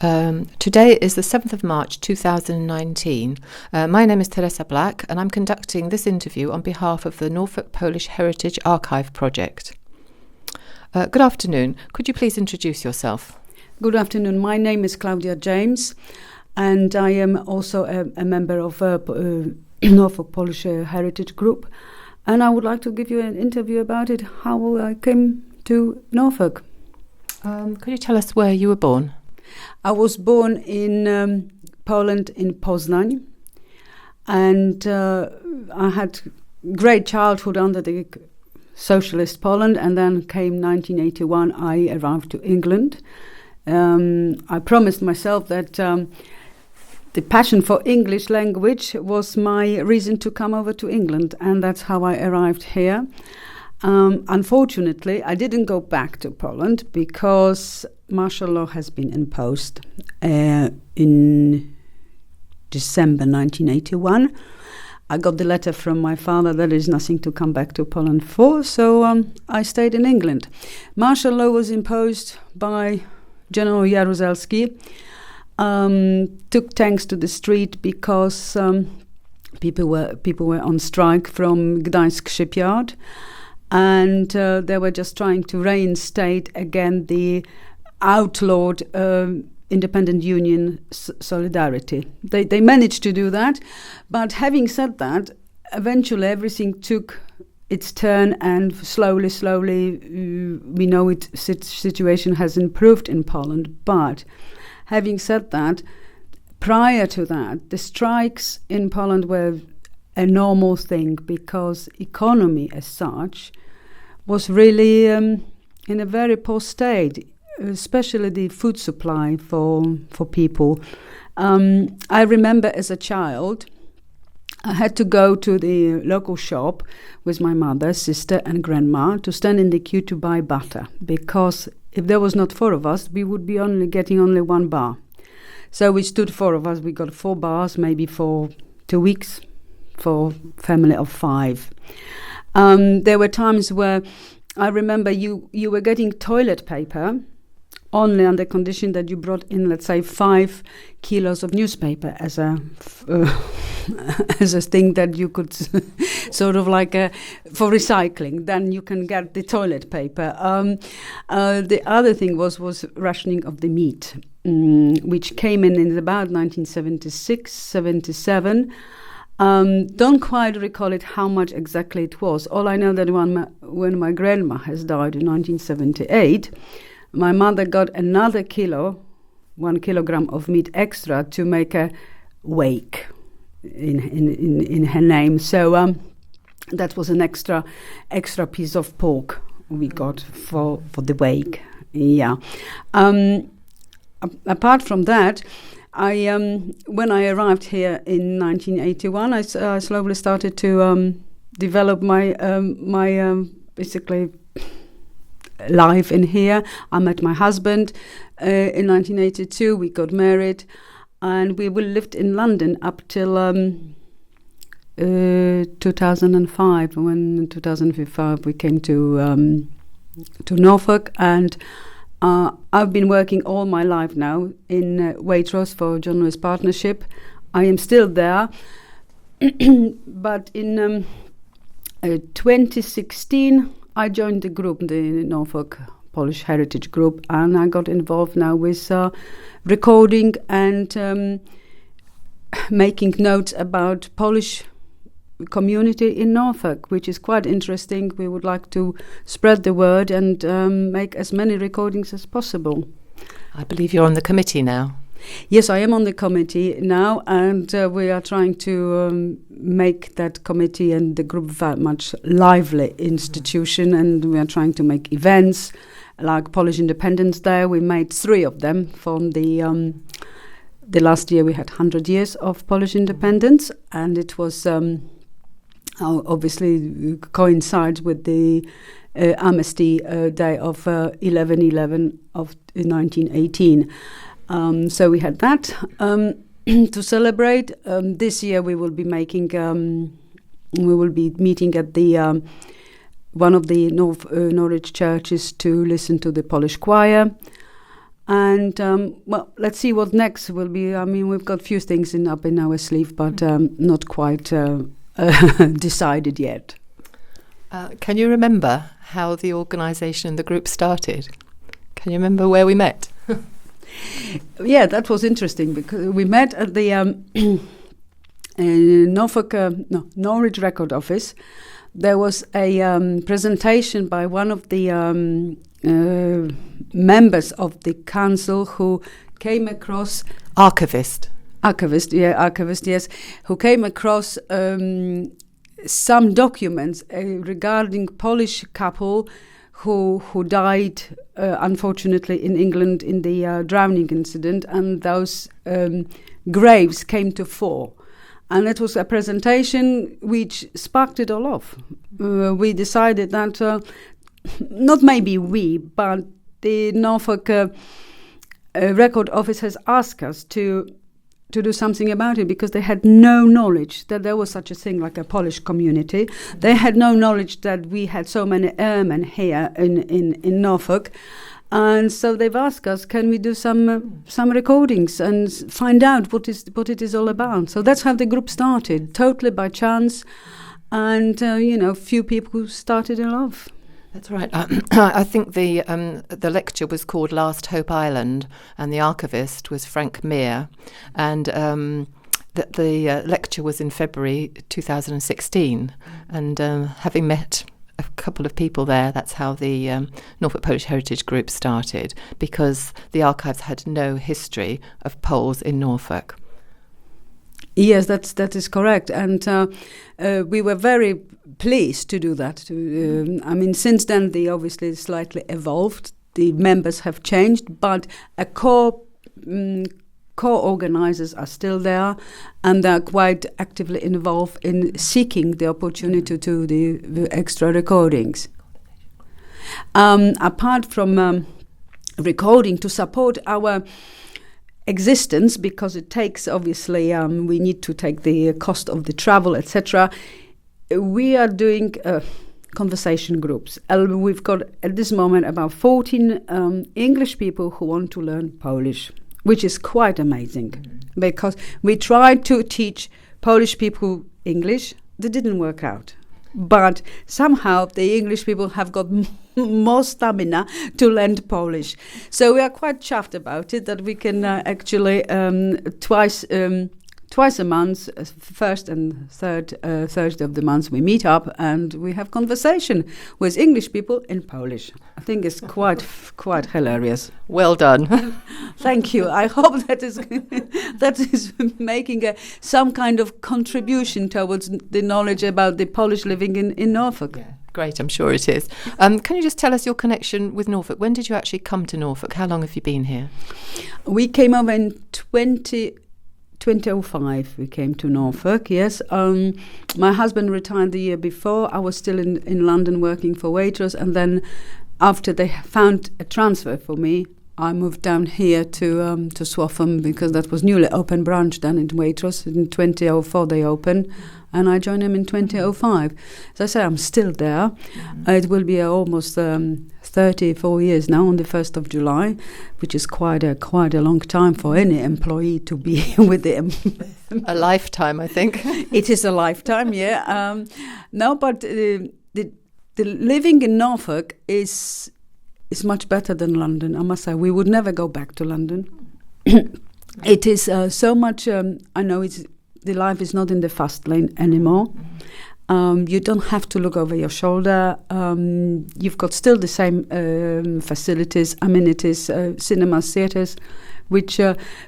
Today is the 7th of March 2019. My name is Teresa Black and I'm conducting this interview on behalf of the Norfolk Polish Heritage Archive Project. Good afternoon. Could you please introduce yourself? Good afternoon. My name is Klaudia James and I am also a member of Norfolk Polish Heritage Group, and I would like to give you an interview about it, how I came to Norfolk. Could you tell us where you were born? I was born in Poland, in Poznań, and I had great childhood under the socialist Poland, and then came 1981, I arrived to England. I promised myself that the passion for English language was my reason to come over to England, and that's how I arrived here. Unfortunately, I didn't go back to Poland because martial law has been imposed in December 1981. I got the letter from my father that there is nothing to come back to Poland for, so I stayed in England. Martial law was imposed by General Jaruzelski. Took tanks to the street because people were on strike from Gdańsk shipyard, and they were just trying to reinstate again the outlawed independent union Solidarity. They managed to do that, but having said that, eventually everything took its turn, and slowly we know situation has improved in Poland. But having said that, prior to that, the strikes in Poland were a normal thing because economy as such was really in a very poor state, especially the food supply for people. I remember as a child, I had to go to the local shop with my mother, sister and grandma to stand in the queue to buy butter, because if there was not four of us, we would be getting only one bar. So we stood, four of us, we got 4 bars, maybe for 2 weeks, for family of 5. There were times where I remember you were getting toilet paper only under condition that you brought in, let's say, 5 kilos of newspaper as a thing that you could sort of like for recycling. Then you can get the toilet paper. The other thing was rationing of the meat, which came in about 1976, 77. Don't quite recall it how much exactly it was. All I know that when my grandma has died in 1978, my mother got another 1 kilogram of meat extra to make a wake in her name. So that was an extra piece of pork we got for the wake. Yeah. Apart from that, when I arrived here in 1981, I slowly started to develop my basically life in here. I met my husband in 1982. We got married, and we lived in London up till 2005. When in 2005 we came to Norfolk, and I've been working all my life now in Waitrose for Journalist Partnership. I am still there, but in 2016 I joined the group, the Norfolk Polish Heritage Group, and I got involved now with recording and making notes about Polish community in Norfolk, which is quite interesting. We would like to spread the word and make as many recordings as possible. I believe you're on the committee now. Yes, I am on the committee now, and we are trying to make that committee and the group very much lively institution, and we are trying to make events like Polish Independence Day. We made 3 of them from the last year. We had 100 years of Polish independence, and it was obviously coincides with the Amnesty Day of 11/11 of 1918. So we had that to celebrate. This year we will be meeting at the one of the Norwich churches to listen to the Polish choir. And well, let's see what next will be. I mean, we've got a few things up in our sleeve, but not quite decided yet. Can you remember how the organisation and the group started? Can you remember where we met? Yeah, that was interesting because we met at the Norwich Record Office. There was a presentation by one of the members of the council who came across... Archivist, yes, who came across some documents regarding Polish couple who died, unfortunately, in England in the drowning incident, and those graves came to fore. And it was a presentation which sparked it all off. We decided that, not maybe we, but the Norfolk Record Office has asked us to do something about it, because they had no knowledge that there was such a thing like a Polish community. They had no knowledge that we had so many airmen here in Norfolk. And so they've asked us, can we do some recordings and find out what it is all about? So that's how the group started, totally by chance. And, few people started it off. That's right. I think the lecture was called Last Hope Island, and the archivist was Frank Meir, and the lecture was in February 2016. And having met a couple of people there, that's how the Norfolk Polish Heritage Group started, because the archives had no history of Poles in Norfolk. Yes, that is correct, and we were very pleased to do that. Since then they obviously slightly evolved. The members have changed, but a core organisers are still there, and they're quite actively involved in seeking the opportunity to do the extra recordings. Apart from recording to support our existence, because it takes, obviously, we need to take the cost of the travel, etc. We are doing conversation groups. We've got at this moment about 14 English people who want to learn Polish, which is quite amazing, because we tried to teach Polish people English. That didn't work out. But somehow the English people have got more stamina to learn Polish. So we are quite chuffed about it, that we can actually twice a month, first and third Thursday of the month, we meet up and we have conversation with English people in Polish. I think it's quite hilarious. Well done. Thank you. I hope that is making some kind of contribution towards the knowledge about the Polish living in Norfolk. Yeah, great, I'm sure it is. Can you just tell us your connection with Norfolk? When did you actually come to Norfolk? How long have you been here? We came over in 2005 we came to Norfolk, yes. My husband retired the year before. I was still in London working for Waitrose, and then after they found a transfer for me, I moved down here to Swaffham, because that was newly open branch then in Waitrose. In 2004 they opened, and I joined them in 2005. As I say, I'm still there. It will be almost 34 years now on the 1st of July, which is quite a long time for any employee to be with them. A lifetime, I think. It is a lifetime, yeah. No, but the living in Norfolk is much better than London, I must say. We would never go back to London. It is so much, I know the life is not in the fast lane anymore. You don't have to look over your shoulder. You've got still the same facilities, amenities, cinemas, theatres, which,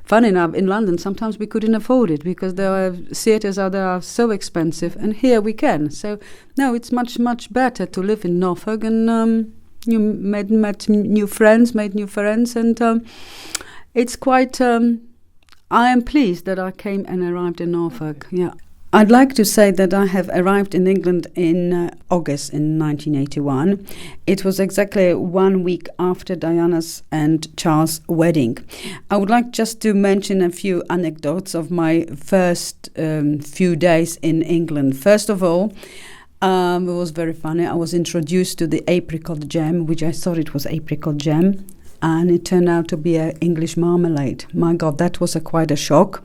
funny enough, in London sometimes we couldn't afford it, because there theatres are so expensive, and here we can. So, no, it's much, much better to live in Norfolk, and you met new friends, and it's quite... I am pleased that I came and arrived in Norfolk, yeah. I'd like to say that I have arrived in England in August in 1981. It was exactly 1 week after Diana's and Charles' wedding. I would like just to mention a few anecdotes of my first few days in England. First of all, it was very funny. I was introduced to the apricot jam, which I thought it was apricot jam. and it turned out to be an English marmalade. My God, that was quite a shock.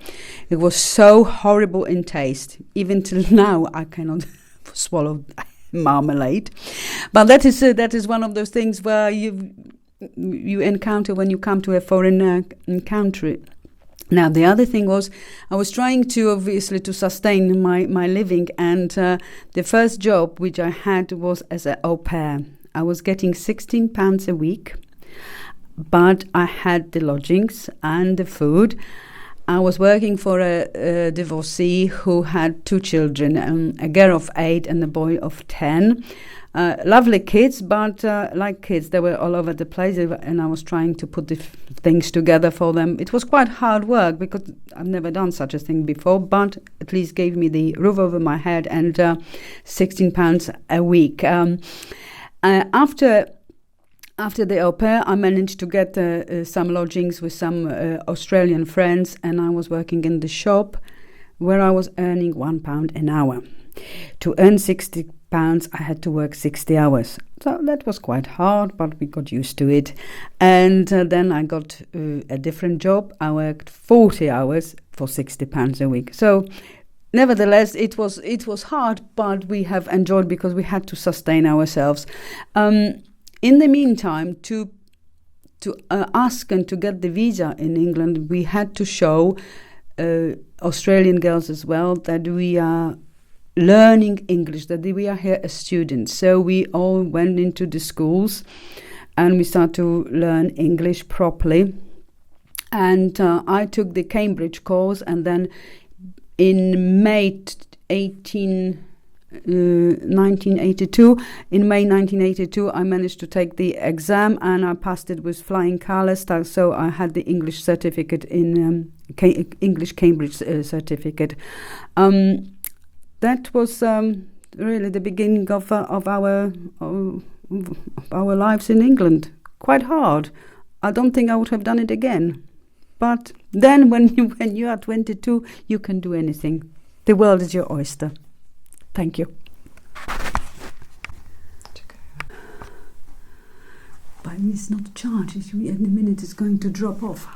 It was so horrible in taste. Even till now, I cannot swallow marmalade. But that is one of those things where you encounter when you come to a foreign country. Now, the other thing was I was trying to, obviously, to sustain my living, and the first job which I had was as an au pair. I was getting £16 a week, but I had the lodgings and the food. I was working for a divorcee who had 2 children, a girl of 8 and a boy of 10. Lovely kids, but like kids, they were all over the place, and I was trying to put the things together for them. It was quite hard work because I've never done such a thing before, but at least gave me the roof over my head and £16 a week. After the au pair, I managed to get some lodgings with some Australian friends, and I was working in the shop where I was earning £1 an hour. To earn £60, I had to work 60 hours. So that was quite hard, but we got used to it. And then I got a different job. I worked 40 hours for £60 a week. So nevertheless, it was hard, but we have enjoyed because we had to sustain ourselves. In the meantime, to ask and to get the visa in England, we had to show Australian girls as well that we are learning English, that we are here as students. So we all went into the schools and we started to learn English properly. And I took the Cambridge course, and then in May 1982, I managed to take the exam, and I passed it with flying colours. So I had the English certificate in English Cambridge certificate. That was really the beginning of our lives in England. Quite hard. I don't think I would have done it again. But then, when you are 22, you can do anything. The world is your oyster. Thank you. But it's not charged. In a minute, it's going to drop off.